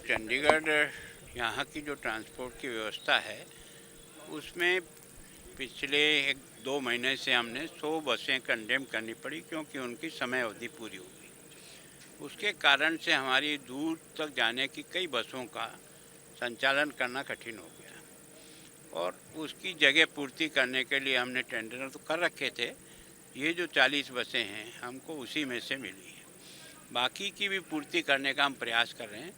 चंडीगढ़ यहाँ की जो ट्रांसपोर्ट की व्यवस्था है उसमें पिछले 1-2 महीने से हमने 100 बसें कंडेम करनी पड़ी क्योंकि उनकी समय अवधि पूरी हो गई। उसके कारण से हमारी दूर तक जाने की कई बसों का संचालन करना कठिन हो गया और उसकी जगह पूर्ति करने के लिए हमने टेंडर तो कर रखे थे। ये जो 40 बसें हैं हमको उसी में से मिली है। बाकी की भी पूर्ति करने का हम प्रयास कर रहे हैं,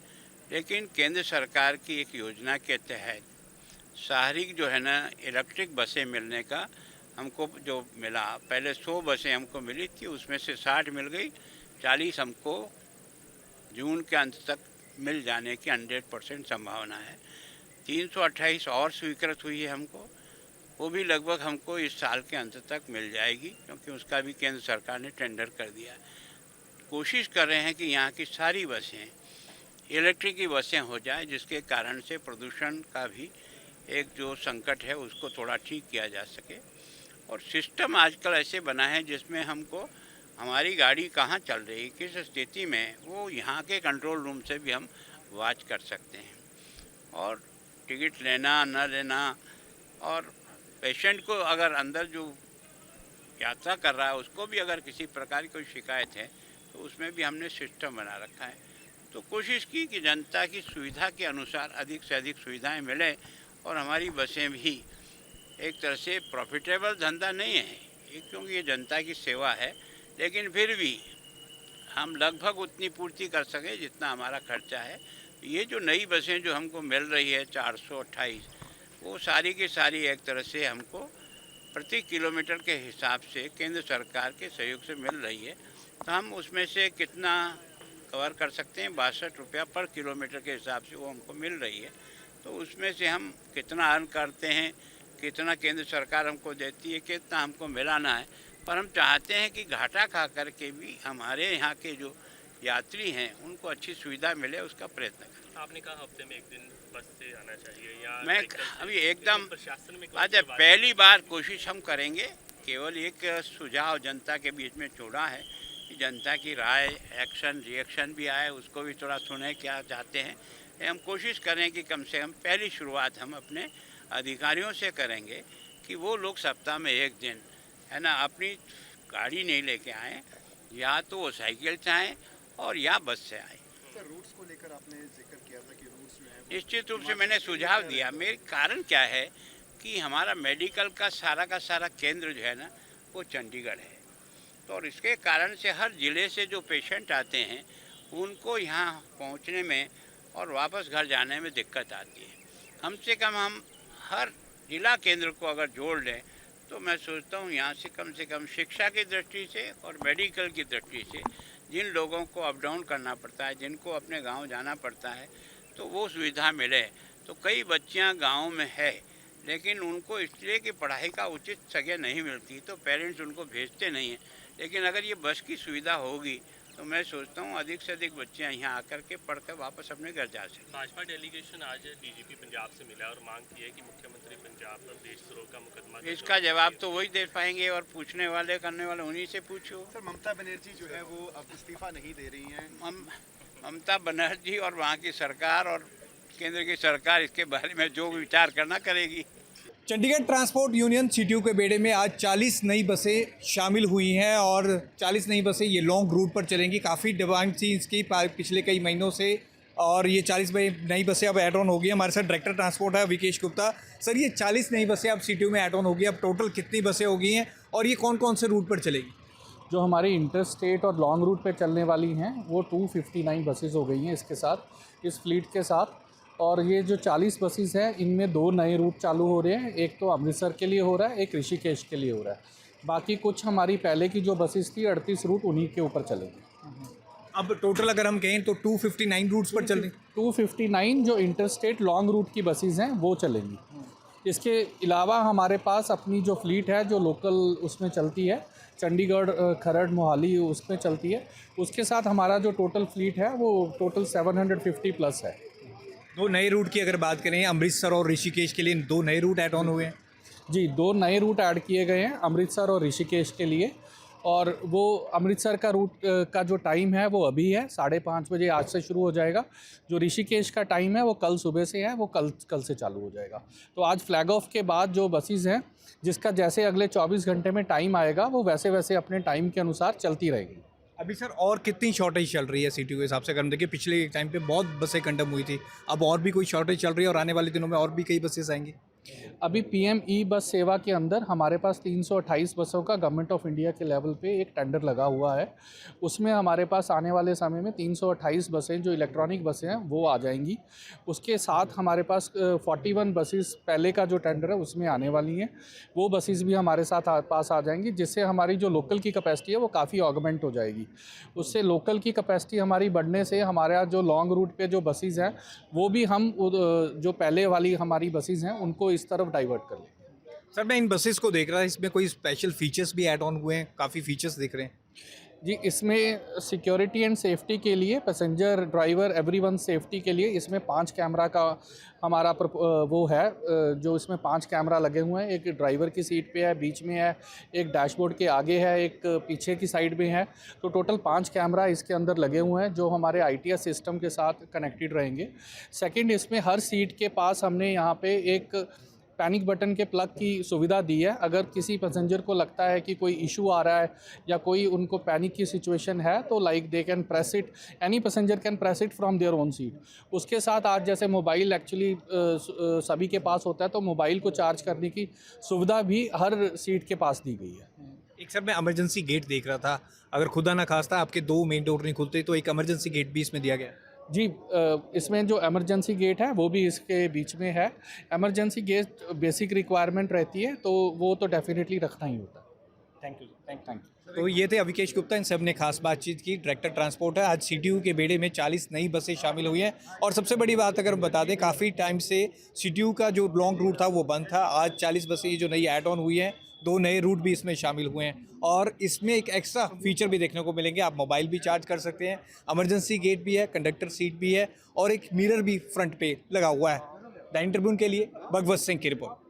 लेकिन केंद्र सरकार की एक योजना के तहत शहरी जो है ना इलेक्ट्रिक बसें मिलने का हमको जो मिला, पहले 100 बसें हमको मिली थी, उसमें से 60 मिल गई, 40 हमको जून के अंत तक मिल जाने की 100% संभावना है। 328 और स्वीकृत हुई है हमको, वो भी लगभग हमको इस साल के अंत तक मिल जाएगी क्योंकि उसका भी केंद्र सरकार ने टेंडर कर दिया। कोशिश कर रहे हैं कि यहाँ की सारी बसें इलेक्ट्रिक की बसें हो जाए, जिसके कारण से प्रदूषण का भी एक जो संकट है उसको थोड़ा ठीक किया जा सके। और सिस्टम आजकल ऐसे बना है जिसमें हमको हमारी गाड़ी कहाँ चल रही, किस स्थिति में, वो यहाँ के कंट्रोल रूम से भी हम वॉच कर सकते हैं। और टिकट लेना न लेना, और पेशेंट को अगर अंदर जो यात्रा कर रहा है उसको भी अगर किसी प्रकार की कोई शिकायत है तो उसमें भी हमने सिस्टम बना रखा है। तो कोशिश की कि जनता की सुविधा के अनुसार अधिक से अधिक सुविधाएं मिले और हमारी बसें भी एक तरह से प्रॉफिटेबल धंधा नहीं है ये, क्योंकि ये जनता की सेवा है, लेकिन फिर भी हम लगभग उतनी पूर्ति कर सके जितना हमारा खर्चा है। ये जो नई बसें जो हमको मिल रही है 428, वो सारी की सारी एक तरह से हमको प्रति किलोमीटर के हिसाब से केंद्र सरकार के सहयोग से मिल रही है। तो हम उसमें से कितना कवर कर सकते हैं, 62 रुपया पर किलोमीटर के हिसाब से वो हमको मिल रही है। तो उसमें से हम कितना अर्न करते हैं, कितना केंद्र सरकार हमको देती है, कितना हमको मिलाना है। पर हम चाहते हैं कि घाटा खा करके भी हमारे यहाँ के जो यात्री हैं उनको अच्छी सुविधा मिले, उसका प्रयत्न करें। आपने कहा हफ्ते में एक दिन बस से आना चाहिए या मैं अभी एकदम प्रशासन में आज पहली बार कोशिश हम करेंगे। केवल एक सुझाव जनता के बीच में छोड़ा है कि जनता की राय, एक्शन, रिएक्शन भी आए, उसको भी थोड़ा सुने क्या चाहते हैं। हम कोशिश करें कि कम से कम पहली शुरुआत हम अपने अधिकारियों से करेंगे कि वो लोग सप्ताह में एक दिन है ना अपनी गाड़ी नहीं लेके आएँ, या तो वो साइकिल से आएँ और या बस से आए। सर, रूट्स को लेकर आपने जिक्र किया था कि रूट्स जो है निश्चित रूप से मैंने सुझाव दिया। मेरे कारण क्या है कि हमारा मेडिकल का सारा केंद्र जो है ना वो चंडीगढ़ है। तो और इसके कारण से हर ज़िले से जो पेशेंट आते हैं उनको यहाँ पहुँचने में और वापस घर जाने में दिक्कत आती है। कम से कम हर जिला केंद्र को अगर जोड़ लें तो मैं सोचता हूँ यहाँ से कम शिक्षा की दृष्टि से और मेडिकल की दृष्टि से जिन लोगों को अप डाउन करना पड़ता है, जिनको अपने गांव जाना पड़ता है, तो वो सुविधा मिले। तो कई बच्चियां गांव में है लेकिन उनको इसलिए कि पढ़ाई का उचित जगह नहीं मिलती तो पेरेंट्स उनको भेजते नहीं हैं। लेकिन अगर ये बस की सुविधा होगी तो मैं सोचता हूँ अधिक से अधिक बच्चियाँ यहाँ आकर के पढ़कर वापस अपने घर जा सकें। भाजपा डेलीगेशन आज डीजीपी पंजाब से मिला और मांग की है कि मुख्यमंत्री पंजाब पर देशद्रोह का मुकदमा। इसका जवाब तो वही दे पाएंगे और पूछने वाले करने वाले उन्हीं से पूछो। सर, ममता बनर्जी जो है वो अब इस्तीफा नहीं दे रही हैं। ममता बनर्जी और वहाँ की सरकार और केंद्र की सरकार इसके बारे में जो विचार करना करेगी। चंडीगढ़ ट्रांसपोर्ट यूनियन सीटीयू के बेड़े में आज 40 नई बसें शामिल हुई हैं और 40 नई बसें ये लॉन्ग रूट पर चलेंगी। काफ़ी डिमांड थी इसकी पिछले कई महीनों से और ये 40 नई बसें अब ऐड ऑन हो गई। हमारे साथ डायरेक्टर ट्रांसपोर्ट है विकेश गुप्ता। सर, ये 40 नई बसें अब सीटीयू में ऐड ऑन हो गई, अब टोटल कितनी बसें हो गई हैं और ये कौन कौन से रूट पर चलेगी? जो हमारी इंटर स्टेट और लॉन्ग रूट पे चलने वाली हैं वो 259 बसेस हो गई हैं इसके साथ, इस फ्लीट के साथ। और ये जो 40 बसेस हैं इनमें 2 नए रूट चालू हो रहे हैं, एक तो अमृतसर के लिए हो रहा है, एक ऋषिकेश के लिए हो रहा है। बाकी कुछ हमारी पहले की जो बसेस थी 38 रूट उन्हीं के ऊपर चलेगी। अब टोटल अगर हम कहें तो 259 रूट्स पर चल रही 259 जो इंटर स्टेट लॉन्ग रूट की बसेस हैं वो चलेंगी। इसके अलावा हमारे पास अपनी जो फ्लीट है जो लोकल उसमें चलती है, चंडीगढ़, खरड़, मोहाली उसमें चलती है, उसके साथ हमारा जो टोटल फ्लीट है वो टोटल 750 प्लस है। 2 नए रूट की अगर बात करें, अमृतसर और ऋषिकेश के लिए 2 नए रूट ऐड ऑन हुए हैं। जी, 2 नए रूट ऐड किए गए हैं अमृतसर और ऋषिकेश के लिए। और वो अमृतसर का रूट का जो टाइम है वो अभी है 5:30 बजे आज से शुरू हो जाएगा। जो ऋषिकेश का टाइम है वो कल सुबह से है, वो कल से चालू हो जाएगा। तो आज फ्लैग ऑफ के बाद जो बसेस हैं जिसका जैसे अगले 24 घंटे में टाइम आएगा वो वैसे वैसे अपने टाइम के अनुसार चलती रहेगी। अभी सर और कितनी शॉर्टेज चल रही है सीटी के हिसाब से? अगर हम देखिए पिछले टाइम पे बहुत बसें कंडम हुई थी, अब और भी कोई शॉर्टेज चल रही है और आने वाले दिनों में और भी कई बसेस आएंगी? अभी पीएम ई बस सेवा के अंदर हमारे पास 328 बसों का गवर्नमेंट ऑफ इंडिया के लेवल पे एक टेंडर लगा हुआ है। उसमें हमारे पास आने वाले समय में 328 बसें जो इलेक्ट्रॉनिक बसें हैं वो आ जाएंगी। उसके साथ हमारे पास 41 बसेस पहले का जो टेंडर है उसमें आने वाली हैं, वो बसेस भी हमारे साथ पास आ जाएंगी, जिससे हमारी जो लोकल की कैपेसिटी है वो काफ़ी ऑगमेंट हो जाएगी। उससे लोकल की कैपेसिटी हमारी बढ़ने से हमारा जो लॉन्ग रूट पे जो बसेस हैं वो भी हम जो पहले वाली हमारी बसेस हैं उनको इस तरफ डाइवर्ट कर लेंगे। सर मैं इन बसेस को देख रहा था, इसमें कोई स्पेशल फीचर्स भी ऐड ऑन हुए हैं? काफ़ी फीचर्स दिख रहे हैं जी। इसमें सिक्योरिटी एंड सेफ्टी के लिए, पैसेंजर ड्राइवर एवरीवन सेफ्टी के लिए इसमें 5 कैमरा का हमारा वो है, जो इसमें 5 कैमरा लगे हुए हैं। एक ड्राइवर की सीट पे है, बीच में है, एक डैशबोर्ड के आगे है, एक पीछे की साइड में है। तो टोटल 5 कैमरा इसके अंदर लगे हुए हैं जो हमारे ITS सिस्टम के साथ कनेक्टेड रहेंगे। सेकंड, इसमें हर सीट के पास हमने यहाँ पे एक पैनिक बटन के प्लग की सुविधा दी है। अगर किसी पैसेंजर को लगता है कि कोई इशू आ रहा है या कोई उनको पैनिक की सिचुएशन है तो like they can press it, any passenger can press it from their own seat. उसके साथ आज जैसे मोबाइल एक्चुअली सभी के पास होता है, तो मोबाइल को चार्ज करने की सुविधा भी हर सीट के पास दी गई है। एक सर मैं इमरजेंसी गेट देख रहा था, अगर खुदा ना खास्ता आपके 2 मेन डोर नहीं खुलते तो एक इमरजेंसी गेट भी इसमें दिया गया है। जी, इसमें जो इमरजेंसी गेट है वो भी इसके बीच में है। इमरजेंसी गेट बेसिक रिक्वायरमेंट रहती है तो वो तो डेफिनेटली रखना ही होता है। Thank you. तो ये थे अविकेश गुप्ता, इन सब ने खास बातचीत की। डायरेक्टर ट्रांसपोर्ट है। आज CTU के बेड़े में 40 नई बसें शामिल हुई हैं और सबसे बड़ी बात अगर बता दें, काफ़ी टाइम से CTU का जो लॉन्ग रूट था वो बंद था। आज 40 बसें जो नई ऐड ऑन हुई हैं, 2 नए रूट भी इसमें शामिल हुए हैं और इसमें एक एक्स्ट्रा फीचर भी देखने को मिलेंगे। आप मोबाइल भी चार्ज कर सकते हैं, इमरजेंसी गेट भी है, कंडक्टर सीट भी है और एक मिरर भी फ्रंट पे लगा हुआ है। दैनिक ट्रिब्यून के लिए भगवत सिंह की रिपोर्ट।